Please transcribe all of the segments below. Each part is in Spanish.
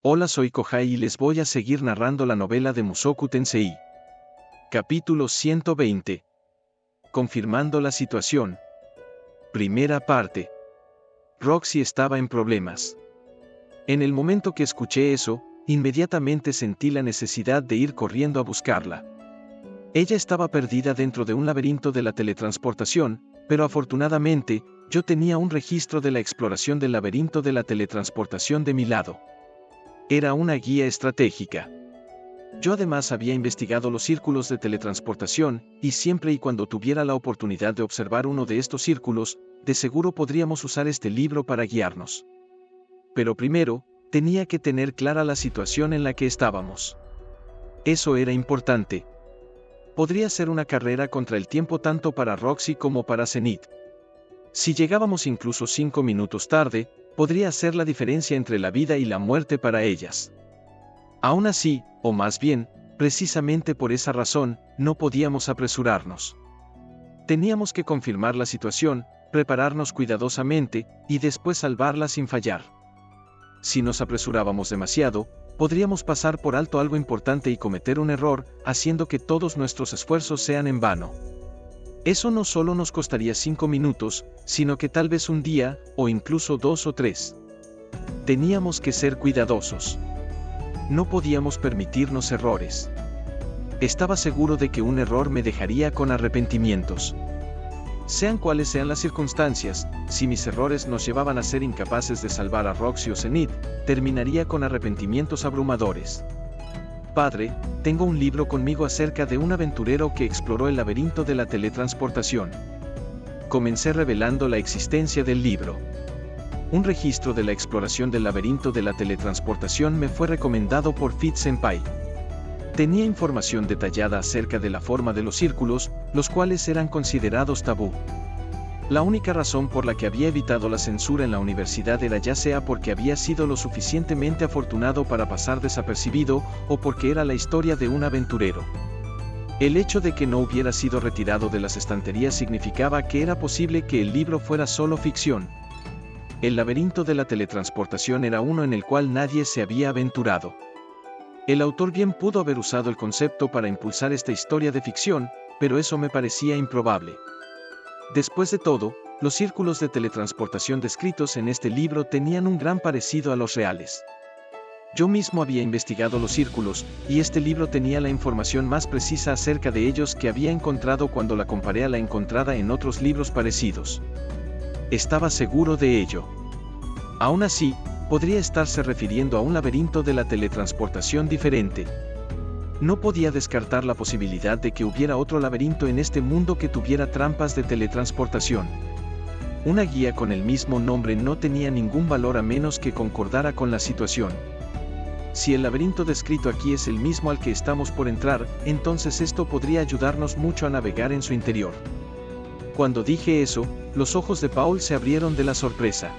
Hola, soy Kohai y les voy a seguir narrando la novela de Mushoku Tensei. Capítulo 120. Confirmando la situación. Primera parte. Roxy estaba en problemas. En el momento que escuché eso, inmediatamente sentí la necesidad de ir corriendo a buscarla. Ella estaba perdida dentro de un laberinto de la teletransportación, pero afortunadamente, yo tenía un registro de la exploración del laberinto de la teletransportación de mi lado. Era una guía estratégica. Yo además había investigado los círculos de teletransportación, y siempre y cuando tuviera la oportunidad de observar uno de estos círculos, de seguro podríamos usar este libro para guiarnos. Pero primero, tenía que tener clara la situación en la que estábamos. Eso era importante. Podría ser una carrera contra el tiempo tanto para Roxy como para Zenith. Si llegábamos incluso 5 minutos tarde, podría ser la diferencia entre la vida y la muerte para ellas. Aún así, o más bien, precisamente por esa razón, no podíamos apresurarnos. Teníamos que confirmar la situación, prepararnos cuidadosamente, y después salvarla sin fallar. Si nos apresurábamos demasiado, podríamos pasar por alto algo importante y cometer un error, haciendo que todos nuestros esfuerzos sean en vano. Eso no solo nos costaría 5 minutos, sino que tal vez un día, o incluso 2 o 3. Teníamos que ser cuidadosos. No podíamos permitirnos errores. Estaba seguro de que un error me dejaría con arrepentimientos. Sean cuales sean las circunstancias, si mis errores nos llevaban a ser incapaces de salvar a Roxy o Zenith, terminaría con arrepentimientos abrumadores. Padre, tengo un libro conmigo acerca de un aventurero que exploró el laberinto de la teletransportación. Comencé revelando la existencia del libro. Un registro de la exploración del laberinto de la teletransportación me fue recomendado por Fit Senpai. Tenía información detallada acerca de la forma de los círculos, los cuales eran considerados tabú. La única razón por la que había evitado la censura en la universidad era ya sea porque había sido lo suficientemente afortunado para pasar desapercibido, o porque era la historia de un aventurero. El hecho de que no hubiera sido retirado de las estanterías significaba que era posible que el libro fuera solo ficción. El laberinto de la teletransportación era uno en el cual nadie se había aventurado. El autor bien pudo haber usado el concepto para impulsar esta historia de ficción, pero eso me parecía improbable. Después de todo, los círculos de teletransportación descritos en este libro tenían un gran parecido a los reales. Yo mismo había investigado los círculos, y este libro tenía la información más precisa acerca de ellos que había encontrado cuando la comparé a la encontrada en otros libros parecidos. Estaba seguro de ello. Aún así, podría estarse refiriendo a un laberinto de la teletransportación diferente. No podía descartar la posibilidad de que hubiera otro laberinto en este mundo que tuviera trampas de teletransportación. Una guía con el mismo nombre no tenía ningún valor a menos que concordara con la situación. Si el laberinto descrito aquí es el mismo al que estamos por entrar, entonces esto podría ayudarnos mucho a navegar en su interior. Cuando dije eso, los ojos de Paul se abrieron de la sorpresa.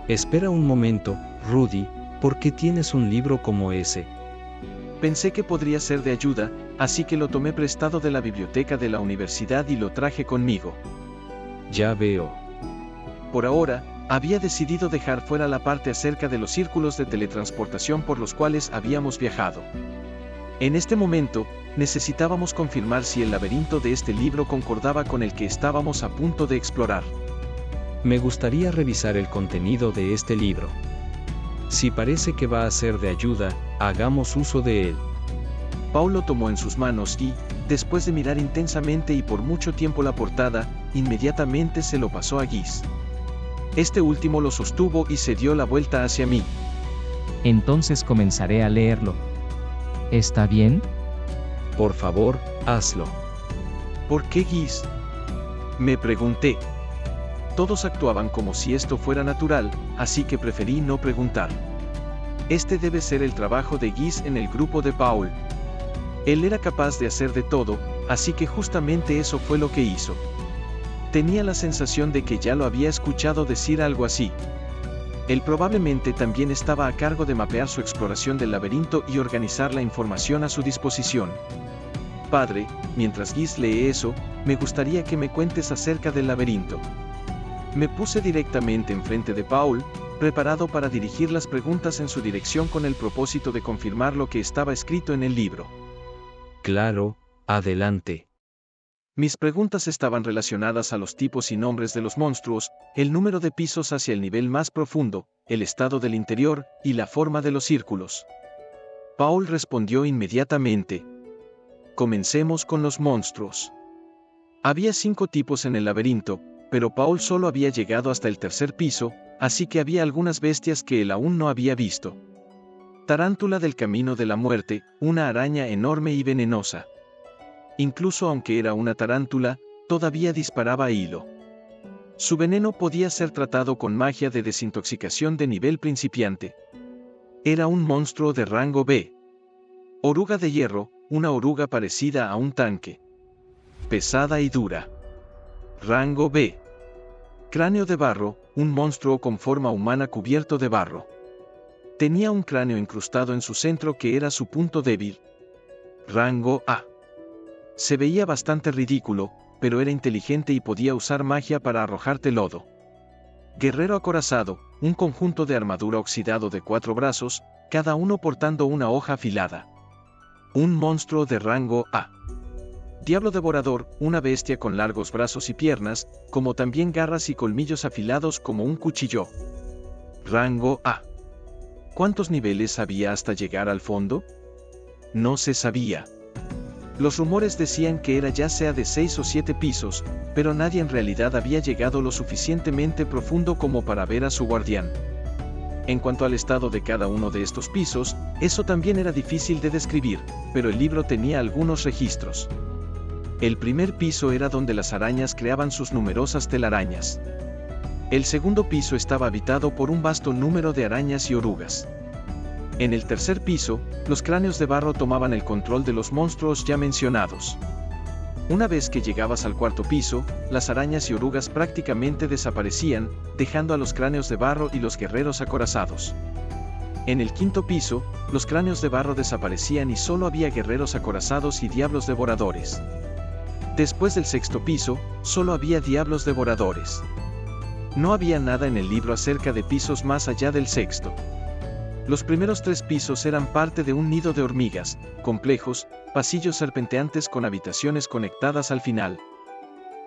Espera un momento, Rudy, ¿por qué tienes un libro como ese? Pensé que podría ser de ayuda, así que lo tomé prestado de la biblioteca de la universidad y lo traje conmigo. Ya veo. Por ahora, había decidido dejar fuera la parte acerca de los círculos de teletransportación por los cuales habíamos viajado. En este momento, necesitábamos confirmar si el laberinto de este libro concordaba con el que estábamos a punto de explorar. Me gustaría revisar el contenido de este libro. Si parece que va a ser de ayuda, hagamos uso de él. Paul lo tomó en sus manos y, después de mirar intensamente y por mucho tiempo la portada, inmediatamente se lo pasó a Giz. Este último lo sostuvo y se dio la vuelta hacia mí. Entonces comenzaré a leerlo. ¿Está bien? Por favor, hazlo. ¿Por qué Giz? Me pregunté. Todos actuaban como si esto fuera natural, así que preferí no preguntar. Este debe ser el trabajo de Giz en el grupo de Paul. Él era capaz de hacer de todo, así que justamente eso fue lo que hizo. Tenía la sensación de que ya lo había escuchado decir algo así. Él probablemente también estaba a cargo de mapear su exploración del laberinto y organizar la información a su disposición. Padre, mientras Giz lee eso, me gustaría que me cuentes acerca del laberinto. Me puse directamente enfrente de Paul, preparado para dirigir las preguntas en su dirección con el propósito de confirmar lo que estaba escrito en el libro. Claro, adelante. Mis preguntas estaban relacionadas a los tipos y nombres de los monstruos, el número de pisos hacia el nivel más profundo, el estado del interior, y la forma de los círculos. Paul respondió inmediatamente. Comencemos con los monstruos. Había 5 tipos en el laberinto, pero Paul solo había llegado hasta el tercer piso, así que había algunas bestias que él aún no había visto. Tarántula del camino de la muerte, una araña enorme y venenosa. Incluso aunque era una tarántula, todavía disparaba a hilo. Su veneno podía ser tratado con magia de desintoxicación de nivel principiante. Era un monstruo de rango B. Oruga de hierro, una oruga parecida a un tanque. Pesada y dura. Rango B. Cráneo de barro, un monstruo con forma humana cubierto de barro. Tenía un cráneo incrustado en su centro que era su punto débil. Rango A. Se veía bastante ridículo, pero era inteligente y podía usar magia para arrojarte lodo. Guerrero acorazado, un conjunto de armadura oxidado de 4 brazos, cada uno portando una hoja afilada. Un monstruo de rango A. Diablo devorador, una bestia con largos brazos y piernas, como también garras y colmillos afilados como un cuchillo. Rango A. ¿Cuántos niveles había hasta llegar al fondo? No se sabía. Los rumores decían que era ya sea de 6 o 7 pisos, pero nadie en realidad había llegado lo suficientemente profundo como para ver a su guardián. En cuanto al estado de cada uno de estos pisos, eso también era difícil de describir, pero el libro tenía algunos registros. El primer piso era donde las arañas creaban sus numerosas telarañas. El segundo piso estaba habitado por un vasto número de arañas y orugas. En el tercer piso, los cráneos de barro tomaban el control de los monstruos ya mencionados. Una vez que llegabas al cuarto piso, las arañas y orugas prácticamente desaparecían, dejando a los cráneos de barro y los guerreros acorazados. En el quinto piso, los cráneos de barro desaparecían y solo había guerreros acorazados y diablos devoradores. Después del sexto piso, solo había diablos devoradores. No había nada en el libro acerca de pisos más allá del sexto. Los primeros 3 pisos eran parte de un nido de hormigas, complejos, pasillos serpenteantes con habitaciones conectadas al final.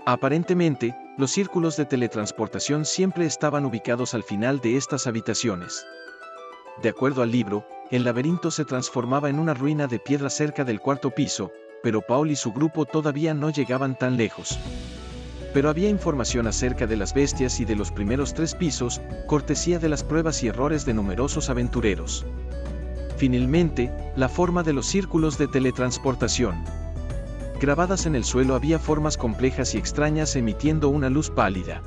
Aparentemente, los círculos de teletransportación siempre estaban ubicados al final de estas habitaciones. De acuerdo al libro, el laberinto se transformaba en una ruina de piedra cerca del cuarto piso, pero Paul y su grupo todavía no llegaban tan lejos. Pero había información acerca de las bestias y de los primeros 3 pisos, cortesía de las pruebas y errores de numerosos aventureros. Finalmente, la forma de los círculos de teletransportación. Grabadas en el suelo había formas complejas y extrañas emitiendo una luz pálida.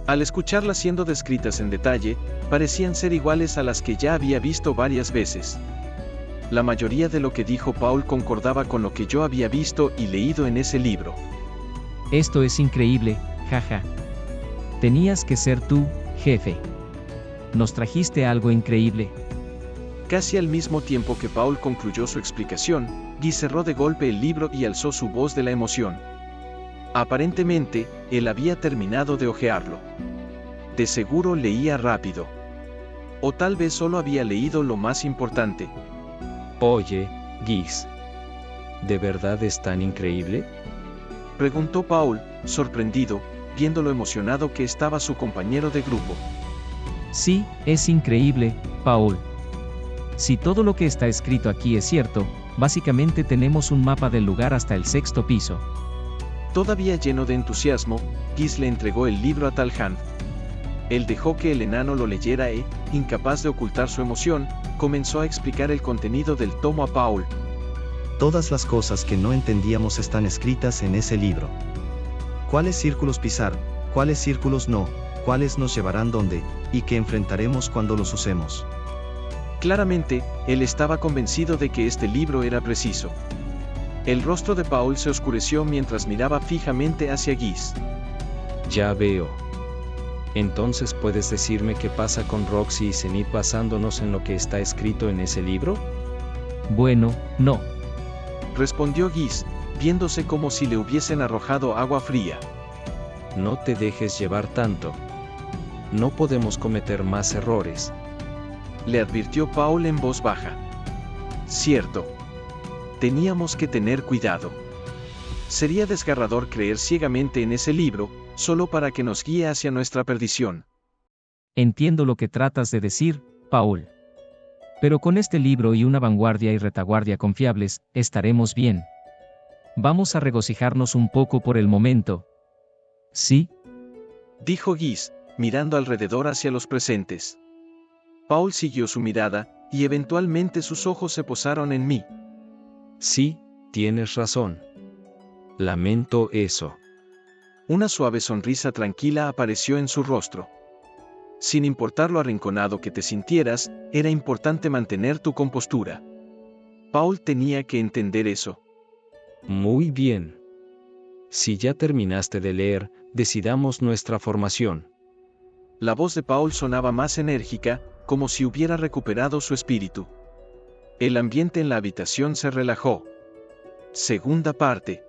Al escucharlas siendo descritas en detalle, parecían ser iguales a las que ya había visto varias veces. La mayoría de lo que dijo Paul concordaba con lo que yo había visto y leído en ese libro. Esto es increíble, jaja. Tenías que ser tú, jefe. Nos trajiste algo increíble. Casi al mismo tiempo que Paul concluyó su explicación, Guy cerró de golpe el libro y alzó su voz de la emoción. Aparentemente, él había terminado de hojearlo. De seguro leía rápido. O tal vez solo había leído lo más importante. Oye, Guis. ¿De verdad es tan increíble? Preguntó Paul, sorprendido, viendo lo emocionado que estaba su compañero de grupo. Sí, es increíble, Paul. Si todo lo que está escrito aquí es cierto, básicamente tenemos un mapa del lugar hasta el sexto piso. Todavía lleno de entusiasmo, Guis le entregó el libro a Talhand. Él dejó que el enano lo leyera e, incapaz de ocultar su emoción, comenzó a explicar el contenido del tomo a Paul. Todas las cosas que no entendíamos están escritas en ese libro. ¿Cuáles círculos pisar? ¿Cuáles círculos no? ¿Cuáles nos llevarán dónde? ¿Y qué enfrentaremos cuando los usemos? Claramente, él estaba convencido de que este libro era preciso. El rostro de Paul se oscureció mientras miraba fijamente hacia Guis. Ya veo. Entonces, ¿puedes decirme qué pasa con Roxy y Zenith basándonos en lo que está escrito en ese libro? Bueno, no. Respondió Guis, viéndose como si le hubiesen arrojado agua fría. No te dejes llevar tanto. No podemos cometer más errores. Le advirtió Paul en voz baja. Cierto. Teníamos que tener cuidado. Sería desgarrador creer ciegamente en ese libro, solo para que nos guíe hacia nuestra perdición. Entiendo lo que tratas de decir, Paul. Pero con este libro y una vanguardia y retaguardia confiables, estaremos bien. Vamos a regocijarnos un poco por el momento. ¿Sí? Dijo Guis, mirando alrededor hacia los presentes. Paul siguió su mirada, y eventualmente sus ojos se posaron en mí. Sí, tienes razón. Lamento eso. Una suave sonrisa tranquila apareció en su rostro. Sin importar lo arrinconado que te sintieras, era importante mantener tu compostura. Paul tenía que entender eso. Muy bien. Si ya terminaste de leer, decidamos nuestra formación. La voz de Paul sonaba más enérgica, como si hubiera recuperado su espíritu. El ambiente en la habitación se relajó. Segunda parte.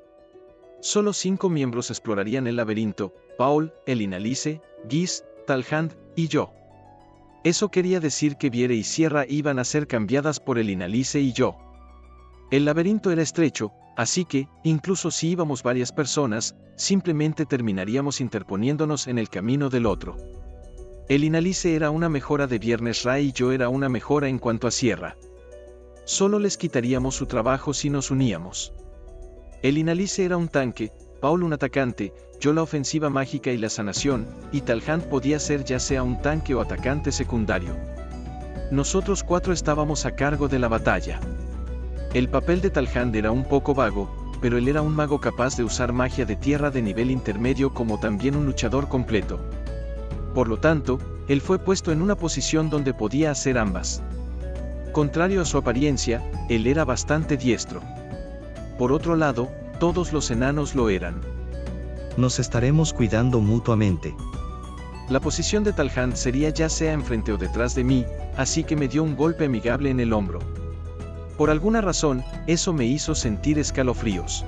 Solo 5 miembros explorarían el laberinto: Paul, Elinalice, Guis, Talhand y yo. Eso quería decir que Viere y Sierra iban a ser cambiadas por Elinalice y yo. El laberinto era estrecho, así que, incluso si íbamos varias personas, simplemente terminaríamos interponiéndonos en el camino del otro. Elinalice era una mejora de Viernes Ray y yo era una mejora en cuanto a Sierra. Solo les quitaríamos su trabajo si nos uníamos. Elinalice era un tanque, Paul un atacante, yo la ofensiva mágica y la sanación, y Talhand podía ser ya sea un tanque o atacante secundario. Nosotros 4 estábamos a cargo de la batalla. El papel de Talhand era un poco vago, pero él era un mago capaz de usar magia de tierra de nivel intermedio como también un luchador completo. Por lo tanto, él fue puesto en una posición donde podía hacer ambas. Contrario a su apariencia, él era bastante diestro. Por otro lado, todos los enanos lo eran. Nos estaremos cuidando mutuamente. La posición de Talhand sería ya sea enfrente o detrás de mí, así que me dio un golpe amigable en el hombro. Por alguna razón, eso me hizo sentir escalofríos.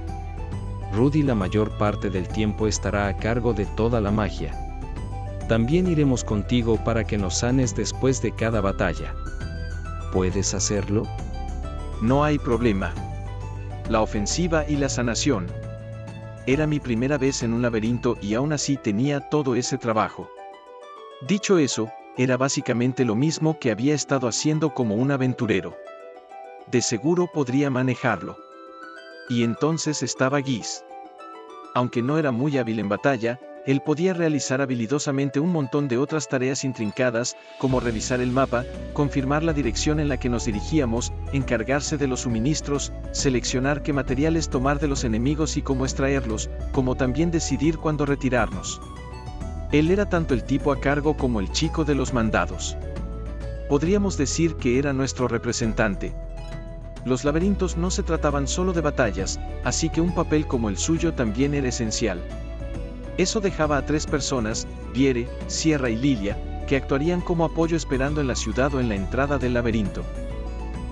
Rudy la mayor parte del tiempo estará a cargo de toda la magia. También iremos contigo para que nos sanes después de cada batalla. ¿Puedes hacerlo? No hay problema. La ofensiva y la sanación. Era mi primera vez en un laberinto y aún así tenía todo ese trabajo. Dicho eso, era básicamente lo mismo que había estado haciendo como un aventurero. De seguro podría manejarlo. Y entonces estaba Guis. Aunque no era muy hábil en batalla, él podía realizar habilidosamente un montón de otras tareas intrincadas, como revisar el mapa, confirmar la dirección en la que nos dirigíamos, encargarse de los suministros, seleccionar qué materiales tomar de los enemigos y cómo extraerlos, como también decidir cuándo retirarnos. Él era tanto el tipo a cargo como el chico de los mandados. Podríamos decir que era nuestro representante. Los laberintos no se trataban solo de batallas, así que un papel como el suyo también era esencial. Eso dejaba a 3 personas, Viere, Sierra y Lilia, que actuarían como apoyo esperando en la ciudad o en la entrada del laberinto.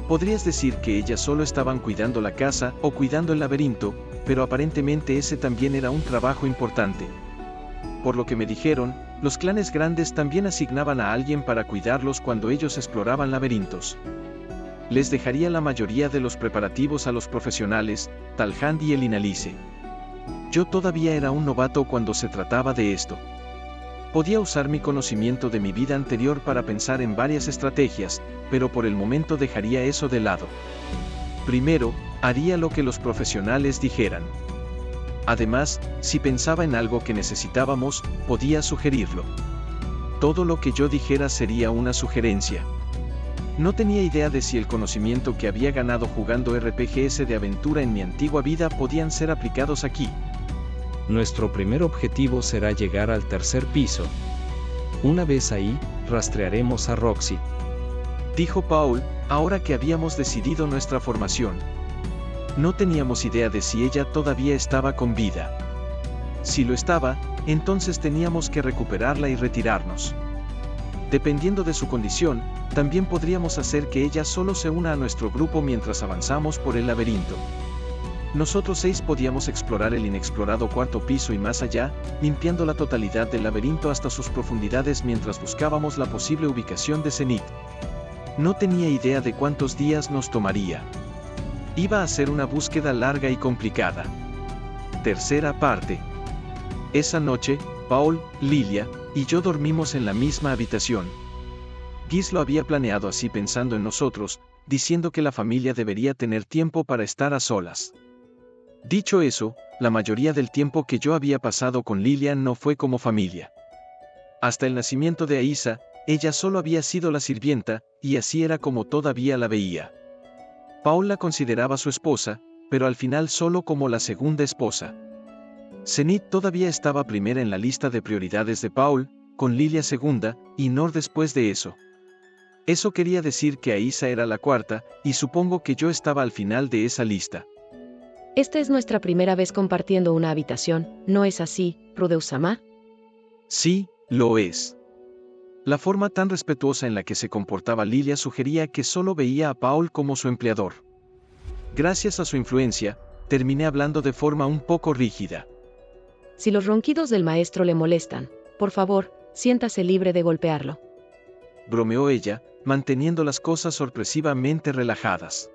Podrías decir que ellas solo estaban cuidando la casa o cuidando el laberinto, pero aparentemente ese también era un trabajo importante. Por lo que me dijeron, los clanes grandes también asignaban a alguien para cuidarlos cuando ellos exploraban laberintos. Les dejaría la mayoría de los preparativos a los profesionales, Talhand y Elinalice. Yo todavía era un novato cuando se trataba de esto. Podía usar mi conocimiento de mi vida anterior para pensar en varias estrategias, pero por el momento dejaría eso de lado. Primero, haría lo que los profesionales dijeran. Además, si pensaba en algo que necesitábamos, podía sugerirlo. Todo lo que yo dijera sería una sugerencia. No tenía idea de si el conocimiento que había ganado jugando RPGs de aventura en mi antigua vida podían ser aplicados aquí. Nuestro primer objetivo será llegar al 3er piso. Una vez ahí, rastrearemos a Roxy. Dijo Paul, ahora que habíamos decidido nuestra formación. No teníamos idea de si ella todavía estaba con vida. Si lo estaba, entonces teníamos que recuperarla y retirarnos. Dependiendo de su condición, también podríamos hacer que ella solo se una a nuestro grupo mientras avanzamos por el laberinto. nosotros 6 podíamos explorar el inexplorado cuarto piso y más allá, limpiando la totalidad del laberinto hasta sus profundidades mientras buscábamos la posible ubicación de Zenith. No tenía idea de cuántos días nos tomaría. Iba a ser una búsqueda larga y complicada. Tercera parte. Esa noche, Paul, Lilia y yo dormimos en la misma habitación. Giz lo había planeado así pensando en nosotros, diciendo que la familia debería tener tiempo para estar a solas. Dicho eso, la mayoría del tiempo que yo había pasado con Lilian no fue como familia. Hasta el nacimiento de Aisa, ella solo había sido la sirvienta, y así era como todavía la veía. Paul la consideraba su esposa, pero al final solo como la segunda esposa. Zenith todavía estaba primera en la lista de prioridades de Paul, con Lilia segunda, y Nor después de eso. Eso quería decir que Aisa era la cuarta, y supongo que yo estaba al final de esa lista. Esta es nuestra primera vez compartiendo una habitación, ¿no es así, Rudeus-sama? Sí, lo es. La forma tan respetuosa en la que se comportaba Lilia sugería que solo veía a Paul como su empleador. Gracias a su influencia, terminé hablando de forma un poco rígida. Si los ronquidos del maestro le molestan, por favor, siéntase libre de golpearlo. Bromeó ella, manteniendo las cosas sorpresivamente relajadas.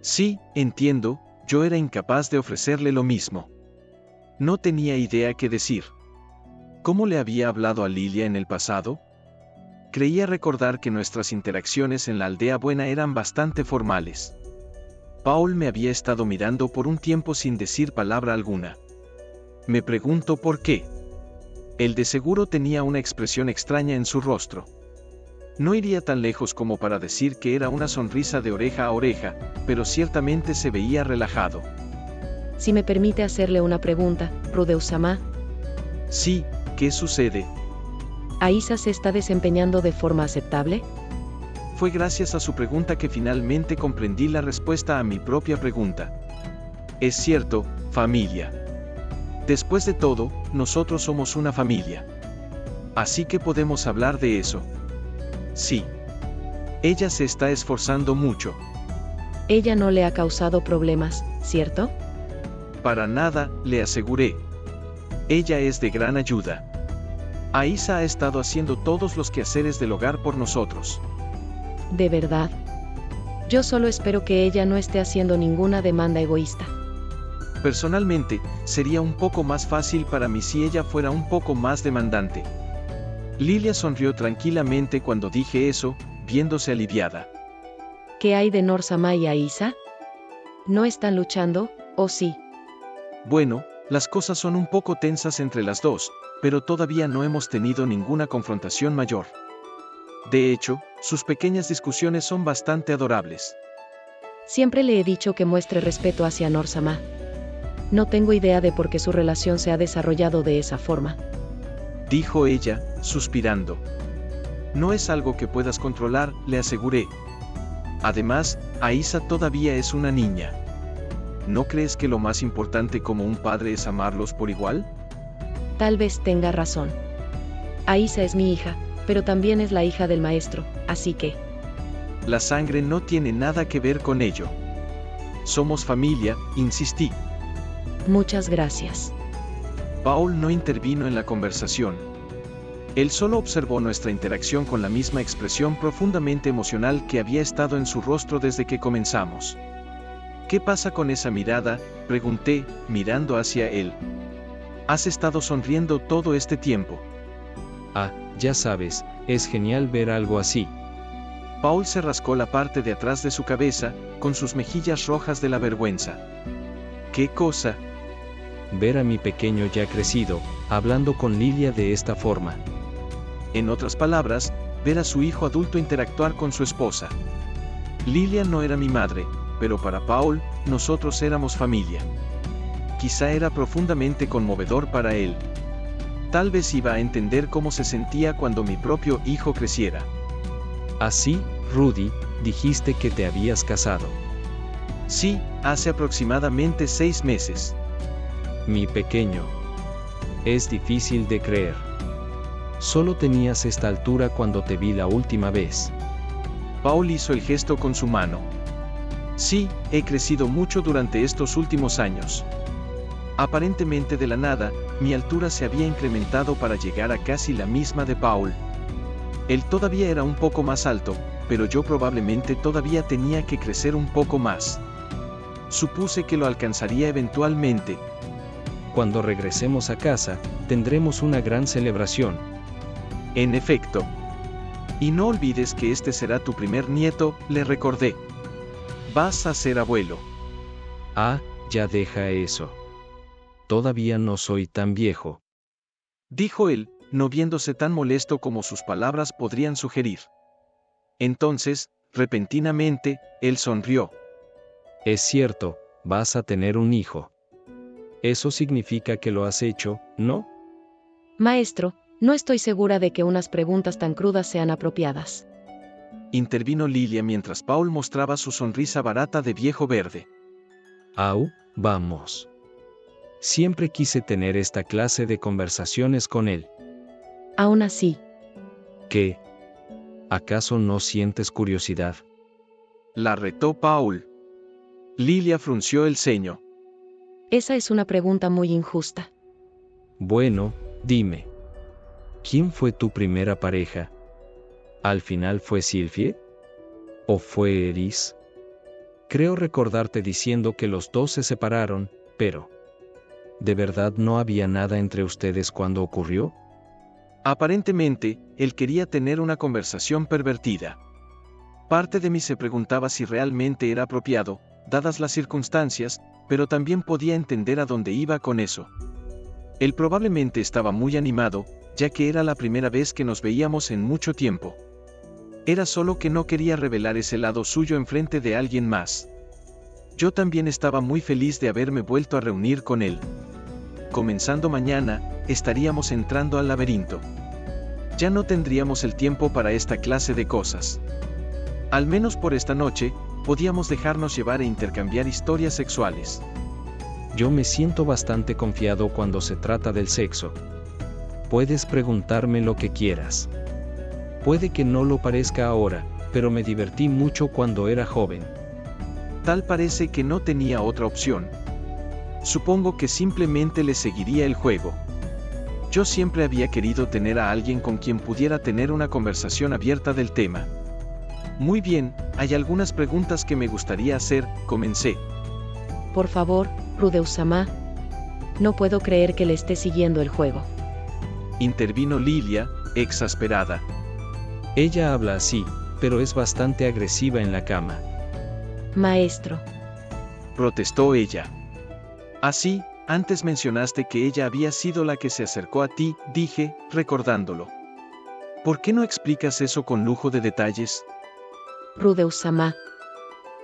Sí, entiendo, yo era incapaz de ofrecerle lo mismo. No tenía idea qué decir. ¿Cómo le había hablado a Lilia en el pasado? Creía recordar que nuestras interacciones en la aldea buena eran bastante formales. Paul me había estado mirando por un tiempo sin decir palabra alguna. Me pregunto por qué. Él de seguro tenía una expresión extraña en su rostro. No iría tan lejos como para decir que era una sonrisa de oreja a oreja, pero ciertamente se veía relajado. Si me permite hacerle una pregunta, Rudeus-sama. Sí, ¿qué sucede? ¿Aisa se está desempeñando de forma aceptable? Fue gracias a su pregunta que finalmente comprendí la respuesta a mi propia pregunta. Es cierto, familia. Después de todo, nosotros somos una familia. Así que podemos hablar de eso. Sí. Ella se está esforzando mucho. Ella no le ha causado problemas, ¿cierto? Para nada, le aseguré. Ella es de gran ayuda. Aisa ha estado haciendo todos los quehaceres del hogar por nosotros. ¿De verdad? Yo solo espero que ella no esté haciendo ninguna demanda egoísta. Personalmente, sería un poco más fácil para mí si ella fuera un poco más demandante. Lilia sonrió tranquilamente cuando dije eso, viéndose aliviada. ¿Qué hay de Nor-sama y Aisa? ¿No están luchando, o sí? Bueno, las cosas son un poco tensas entre las dos, pero todavía no hemos tenido ninguna confrontación mayor. De hecho, sus pequeñas discusiones son bastante adorables. Siempre le he dicho que muestre respeto hacia Nor-sama. No tengo idea de por qué su relación se ha desarrollado de esa forma. Dijo ella, suspirando. No es algo que puedas controlar, le aseguré. Además, Aisa todavía es una niña. ¿No crees que lo más importante como un padre es amarlos por igual? Tal vez tenga razón. Aisa es mi hija, pero también es la hija del maestro, así que... La sangre no tiene nada que ver con ello. Somos familia, insistí. Muchas gracias. Paul no intervino en la conversación. Él solo observó nuestra interacción con la misma expresión profundamente emocional que había estado en su rostro desde que comenzamos. ¿Qué pasa con esa mirada?, pregunté, mirando hacia él. Has estado sonriendo todo este tiempo. Ah, ya sabes, es genial ver algo así. Paul se rascó la parte de atrás de su cabeza, con sus mejillas rojas de la vergüenza. ¿Qué cosa? Ver a mi pequeño ya crecido, hablando con Lilia de esta forma. En otras palabras, ver a su hijo adulto interactuar con su esposa. Lilia no era mi madre, pero para Paul, nosotros éramos familia. Quizá era profundamente conmovedor para él. Tal vez iba a entender cómo se sentía cuando mi propio hijo creciera. Así, Rudy, dijiste que te habías casado. Sí, hace aproximadamente 6 meses. Mi pequeño. Es difícil de creer. Solo tenías esta altura cuando te vi la última vez. Paul hizo el gesto con su mano. Sí, he crecido mucho durante estos últimos años. Aparentemente de la nada, mi altura se había incrementado para llegar a casi la misma de Paul. Él todavía era un poco más alto, pero yo probablemente todavía tenía que crecer un poco más. Supuse que lo alcanzaría eventualmente. Cuando regresemos a casa, tendremos una gran celebración. En efecto. Y no olvides que este será tu primer nieto, le recordé. Vas a ser abuelo. Ah, ya deja eso. Todavía no soy tan viejo, dijo él, no viéndose tan molesto como sus palabras podrían sugerir. Entonces, repentinamente, él sonrió. Es cierto, vas a tener un hijo. Eso significa que lo has hecho, ¿no? Maestro, no estoy segura de que unas preguntas tan crudas sean apropiadas. Intervino Lilia mientras Paul mostraba su sonrisa barata de viejo verde. Au, vamos. Siempre quise tener esta clase de conversaciones con él. Aún así. ¿Qué? ¿Acaso no sientes curiosidad? La retó Paul. Lilia frunció el ceño. Esa es una pregunta muy injusta. Bueno, dime. ¿Quién fue tu primera pareja? ¿Al final fue Sylvie? ¿O fue Eris? Creo recordarte diciendo que los dos se separaron, pero... ¿de verdad no había nada entre ustedes cuando ocurrió? Aparentemente, él quería tener una conversación pervertida. Parte de mí se preguntaba si realmente era apropiado, dadas las circunstancias, pero también podía entender a dónde iba con eso. Él probablemente estaba muy animado, ya que era la primera vez que nos veíamos en mucho tiempo. Era solo que no quería revelar ese lado suyo enfrente de alguien más. Yo también estaba muy feliz de haberme vuelto a reunir con él. Comenzando mañana, estaríamos entrando al laberinto. Ya no tendríamos el tiempo para esta clase de cosas. Al menos por esta noche, podíamos dejarnos llevar e intercambiar historias sexuales. Yo me siento bastante confiado cuando se trata del sexo. Puedes preguntarme lo que quieras. Puede que no lo parezca ahora, pero me divertí mucho cuando era joven. Tal parece que no tenía otra opción. Supongo que simplemente le seguiría el juego. Yo siempre había querido tener a alguien con quien pudiera tener una conversación abierta del tema. Muy bien, hay algunas preguntas que me gustaría hacer, comencé. Por favor, Rudeus-sama. No puedo creer que le esté siguiendo el juego. Intervino Lilia, exasperada. Ella habla así, pero es bastante agresiva en la cama. Maestro. Protestó ella. Así, antes mencionaste que ella había sido la que se acercó a ti, dije, recordándolo. ¿Por qué no explicas eso con lujo de detalles? Rudeus-sama.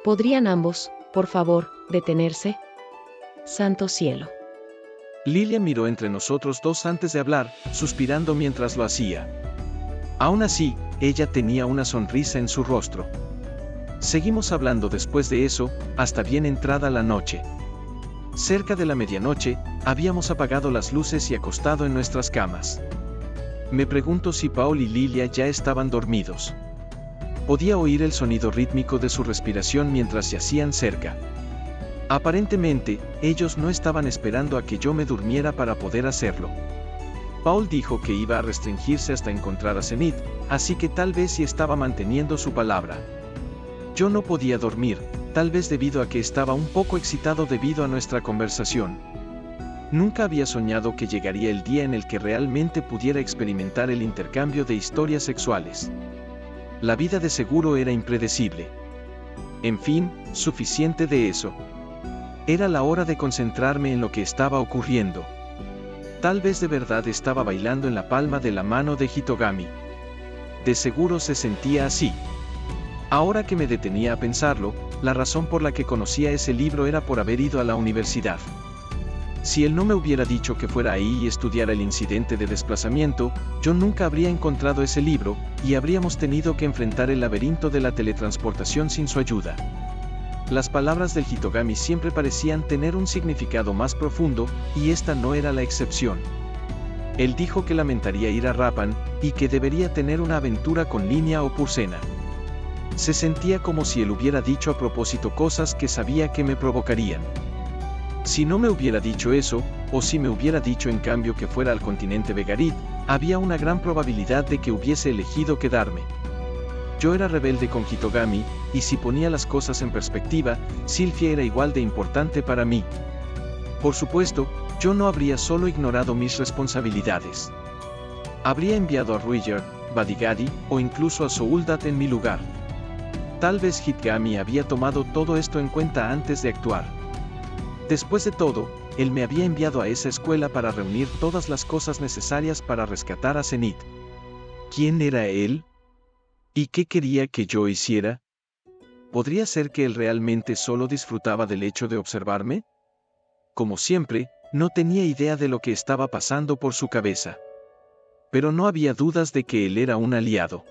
¿Podrían ambos, por favor, detenerse? Santo cielo. Lilia miró entre nosotros dos antes de hablar, suspirando mientras lo hacía. Aún así, ella tenía una sonrisa en su rostro. Seguimos hablando después de eso, hasta bien entrada la noche. Cerca de la medianoche, habíamos apagado las luces y acostado en nuestras camas. Me pregunto si Paul y Lilia ya estaban dormidos. Podía oír el sonido rítmico de su respiración mientras yacían cerca. Aparentemente, ellos no estaban esperando a que yo me durmiera para poder hacerlo. Paul dijo que iba a restringirse hasta encontrar a Zenith, así que tal vez sí estaba manteniendo su palabra. Yo no podía dormir, tal vez debido a que estaba un poco excitado debido a nuestra conversación. Nunca había soñado que llegaría el día en el que realmente pudiera experimentar el intercambio de historias sexuales. La vida de seguro era impredecible. En fin, suficiente de eso. Era la hora de concentrarme en lo que estaba ocurriendo. Tal vez de verdad estaba bailando en la palma de la mano de Hitogami. De seguro se sentía así. Ahora que me detenía a pensarlo, la razón por la que conocía ese libro era por haber ido a la universidad. Si él no me hubiera dicho que fuera ahí y estudiara el incidente de desplazamiento, yo nunca habría encontrado ese libro, y habríamos tenido que enfrentar el laberinto de la teletransportación sin su ayuda. Las palabras del Hitogami siempre parecían tener un significado más profundo, y esta no era la excepción. Él dijo que lamentaría ir a Rappan, y que debería tener una aventura con Linia o Pursena. Se sentía como si él hubiera dicho a propósito cosas que sabía que me provocarían. Si no me hubiera dicho eso, o si me hubiera dicho en cambio que fuera al continente Vegarit, había una gran probabilidad de que hubiese elegido quedarme. Yo era rebelde con Hitogami, y si ponía las cosas en perspectiva, Sylphia era igual de importante para mí. Por supuesto, yo no habría solo ignorado mis responsabilidades. Habría enviado a Ruiger, Badigadi, o incluso a Souldat en mi lugar. Tal vez Hitogami había tomado todo esto en cuenta antes de actuar. Después de todo, él me había enviado a esa escuela para reunir todas las cosas necesarias para rescatar a Zenith. ¿Quién era él? ¿Y qué quería que yo hiciera? ¿Podría ser que él realmente solo disfrutaba del hecho de observarme? Como siempre, no tenía idea de lo que estaba pasando por su cabeza. Pero no había dudas de que él era un aliado.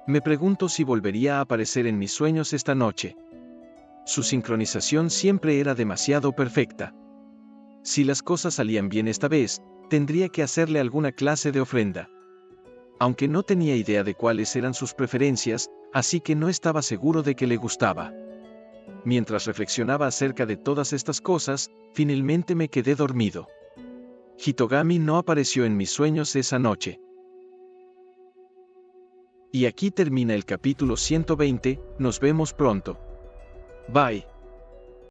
Me pregunto si volvería a aparecer en mis sueños esta noche. Su sincronización siempre era demasiado perfecta. Si las cosas salían bien esta vez, tendría que hacerle alguna clase de ofrenda. Aunque no tenía idea de cuáles eran sus preferencias, así que no estaba seguro de que le gustaba. Mientras reflexionaba acerca de todas estas cosas, finalmente me quedé dormido. Hitogami no apareció en mis sueños esa noche. Y aquí termina el capítulo 120, nos vemos pronto. Bye.